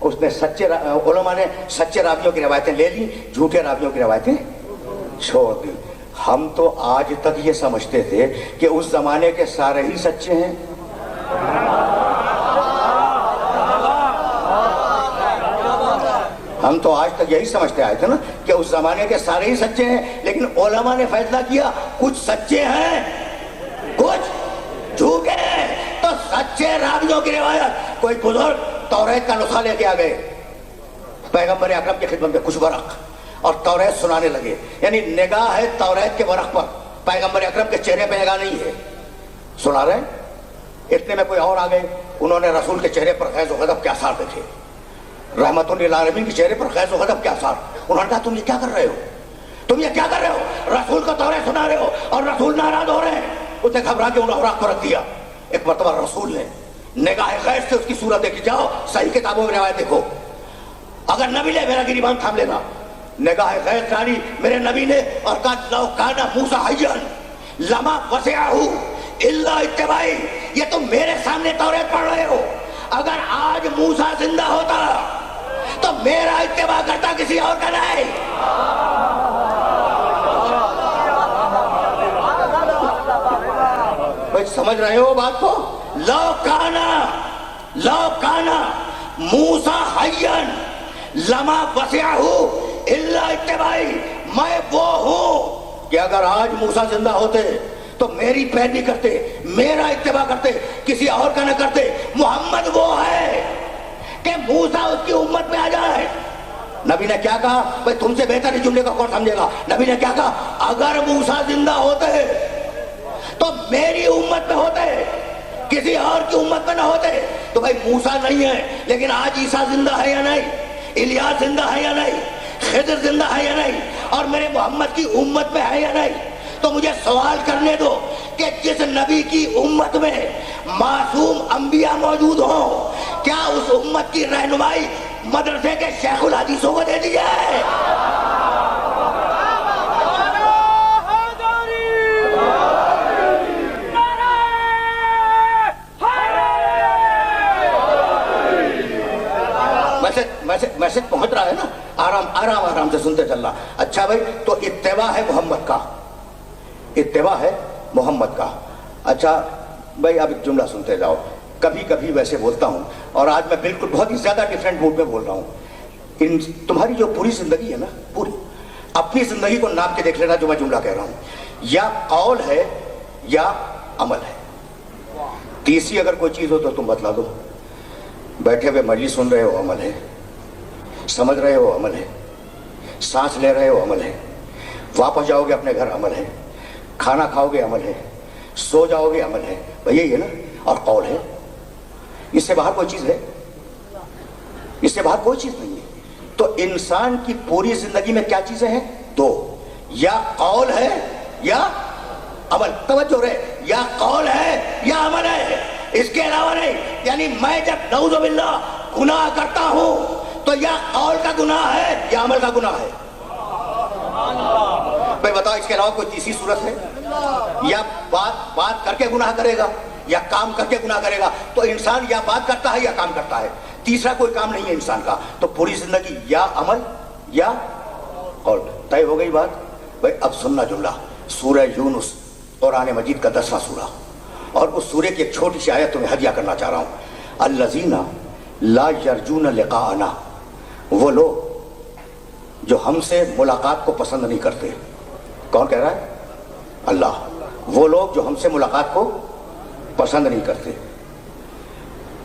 اس نے علماء نے سچے راویوں کی روایتیں لے لی، جھوٹے راویوں کی روایتیں چھوڑ دی۔ ہم تو آج تک یہ سمجھتے تھے کہ اس زمانے کے سارے ہی سچے ہیں۔ ہم تو آج تک یہی سمجھتے آئے تھے نا کہ اس زمانے کے سارے ہی سچے ہیں، لیکن علماء نے فیصلہ کیا کچھ سچے ہیں کچھ جھوٹے ہیں۔ تو سچے راویوں کی روایت، کوئی بزرگ توریت کا نسخہ لے کے آ گئے، پیغمبر اکرم کی خدمت میں کچھ ورق اور توریت سنانے لگے، یعنی نگاہ ہے توریت کے ورق پر، پیغمبر اکرم کے چہرے پہ نگاہ نہیں ہے، سنا رہے ہیں۔ اتنے میں کوئی اور آ گئے، انہوں نے رسول کے چہرے پر غیظ و غضب کے آثار دیکھے، رحمت للعالمین کے چہرے پر غیظ و غضب کے آثار۔ انہوں نے کہا تم یہ کیا کر رہے ہو، تم یہ کیا کر رہے ہو، رسول کو توریت سنا رہے ہو اور رسول ناراض ہو رہے ہیں۔ اس نے گھبرا کے انہیں اوراق پر رکھ دیا۔ ایک مرتبہ رسول نے نگاہ غیظ سے اس کی صورت دیکھی، جاؤ صحیح کتابوں میں روایت دیکھو، اگر نبی لے میرا گریبان تھام لینا۔ نگاہ غیظ ڈالی میرے نبی نے اور کہا لو کان موسیٰ حیا لما وسعہ الا اتباعی۔ یہ تم میرے سامنے توریت پڑھ رہے ہو، اگر آج موسیٰ زندہ ہوتا تو میرا اتباع کرتا، کسی اور کا نہیں۔ بھائی سمجھ رہے ہو بات کو؟ لو کانا موسیٰ حیا لما وسعہ الا اتباعی۔ میں وہ ہوں کہ اگر آج موسیٰ زندہ ہوتے تو میری پیروی کرتے، میرا اتباع کرتے، کسی اور کا نہ کرتے۔ محمد وہ ہے کہ موسیٰ اس کی امت میں آ جائے۔ نبی نے کیا کہا؟ بھائی تم سے بہتر اس جملے کا کون سمجھے گا؟ نبی نے کیا کہا؟ اگر موسیٰ زندہ ہوتے تو میری امت میں ہوتے، کسی اور کی امت میں نہ ہوتے۔ تو بھائی موسیٰ نہیں ہے، لیکن آج عیسیٰ زندہ ہے یا نہیں، الیاس زندہ ہے یا نہیں، خضر زندہ ہے یا نہیں، اور میرے محمد کی امت میں ہے یا نہیں؟ تو مجھے سوال کرنے دو کہ جس نبی کی امت میں معصوم انبیاء موجود ہوں، کیا اس امت کی رہنمائی مدرسے کے شیخ الحدیثوں کو دے دی جائے؟ میسج پہنچ رہا ہے نا؟ آرام سے سنتے چلنا۔ اچھا بھائی، تو اتباع ہے محمد کا، اتباع ہے محمد کا۔ اچھا بھائی اب ایک جملہ سنتے جاؤ، کبھی کبھی ویسے بولتا ہوں اور آج میں بالکل بہت ہی زیادہ ڈیفرنٹ موڈ میں بول رہا ہوں۔ تمہاری جو پوری زندگی ہے نا، پوری اپنی زندگی کو ناپ کے دیکھ لینا جو میں جملہ کہہ رہا ہوں، یا قول ہے یا عمل ہے۔ تیسری اگر کوئی چیز ہو تو تم بتلا دو۔ بیٹھے ہوئے مجلس سن رہے ہو، عمل ہے، سمجھ رہے ہو، عمل ہے، سانس لے رہے ہو، عمل ہے، واپس جاؤ گے اپنے گھر، عمل ہے، کھانا کھاؤ گے، عمل ہے، سو جاؤ گے، عمل ہے، بھئی یہی ہے نا، اور قول ہے۔ اس سے باہر کوئی چیز ہے؟ اس سے باہر کوئی چیز نہیں ہے۔ تو انسان کی پوری زندگی میں کیا چیزیں ہیں؟ دو، یا قول ہے یا عمل۔ توجہ رہے، یا قول ہے یا عمل ہے، اس کے علاوہ نہیں۔ یعنی میں جب نعوذ باللہ گناہ کرتا ہوں تو یا قول کا گناہ ہے یا عمل کا گناہ ہے؟ بھائی بتاؤ، اس کے علاوہ کوئی تیسری صورت ہے؟ یا بات کر کے گناہ کرے گا یا کام کر کے گناہ کرے گا؟ تو انسان یا بات کرتا ہے یا کام کرتا ہے، تیسرا کوئی کام نہیں ہے انسان کا۔ تو پوری زندگی یا عمل یا قول۔ طے ہو گئی بات؟ بھائی اب سننا جملہ، سورہ یونس، قرآن مجید کا 10واں سورہ، اور اس سورے کی ایک چھوٹی سی آیت تمہیں ہدیہ کرنا چاہ رہا ہوں۔ الذین لا یرجون لقاءنا، وہ لوگ جو ہم سے ملاقات کو پسند نہیں کرتے۔ کون کہہ رہا ہے؟ اللہ۔ وہ لوگ جو ہم سے ملاقات کو پسند نہیں کرتے،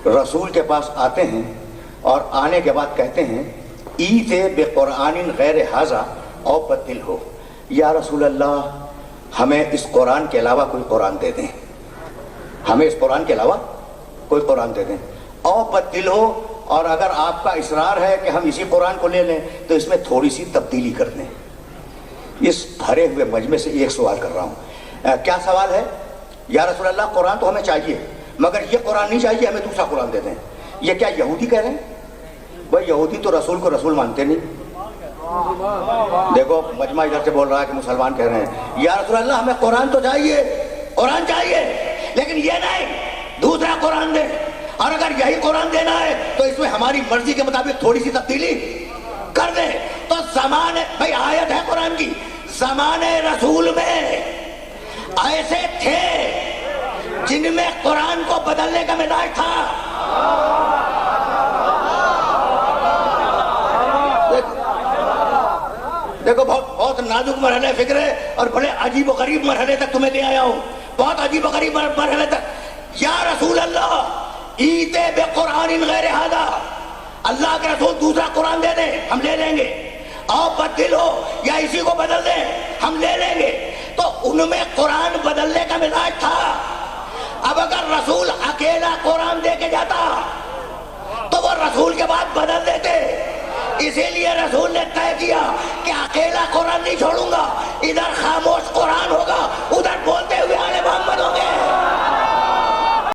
رسول کے پاس آتے ہیں اور آنے کے بعد کہتے ہیں ایتے بقرآن غیر ھذا او بدل ہو، یا رسول اللہ ہمیں اس قرآن کے علاوہ کوئی قرآن دے دیں، ہمیں اس قرآن کے علاوہ کوئی قرآن دے دیں، او بدل ہو، اور اگر آپ کا اصرار ہے کہ ہم اسی قرآن کو لے لیں تو اس میں تھوڑی سی تبدیلی کر دیں۔ اس بھرے ہوئے مجمع سے ایک سوال کر رہا ہوں۔ کیا سوال ہے؟ یا رسول اللہ قرآن تو ہمیں چاہیے، مگر یہ قرآن نہیں چاہیے، ہمیں دوسرا قرآن دے دیں۔ یہ کیا یہودی کہہ رہے ہیں؟ بھائی یہودی تو رسول کو رسول مانتے نہیں۔ دیکھو مجمع ادھر سے بول رہا ہے کہ مسلمان کہہ رہے ہیں یا رسول اللہ ہمیں قرآن تو چاہیے، قرآن چاہیے، لیکن یہ نہیں دوسرا قرآن دے۔ اور اگر یہی قرآن دینا ہے تو اس میں ہماری مرضی کے مطابق تھوڑی سی تبدیلی کر دیں. تو زمانے بھائی آیت ہے قرآن کی, زمانے رسول میں ایسے تھے جن میں قرآن کو بدلنے کا مزاج تھا. دیکھو بہت نازک مرحلے فکر ہے اور بڑے عجیب و غریب مرحلے تک تمہیں لے آیا ہوں, بہت عجیب و غریب مرحلے تک. یا رسول اللہ ایتے بے قرآن غیر ھذا, اللہ کے رسول دوسرا قرآن دے دیں ہم لے لیں گے, اور بدل ہو یا اسی کو بدل دیں ہم لے لیں گے. تو ان میں قرآن بدلنے کا مزاج تھا. اب اگر رسول اکیلا قرآن دے کے جاتا تو وہ رسول کے بعد بدل دیتے. اسی لیے رسول نے طے کیا کہ اکیلا قرآن نہیں چھوڑوں گا, ادھر خاموش قرآن ہوگا ادھر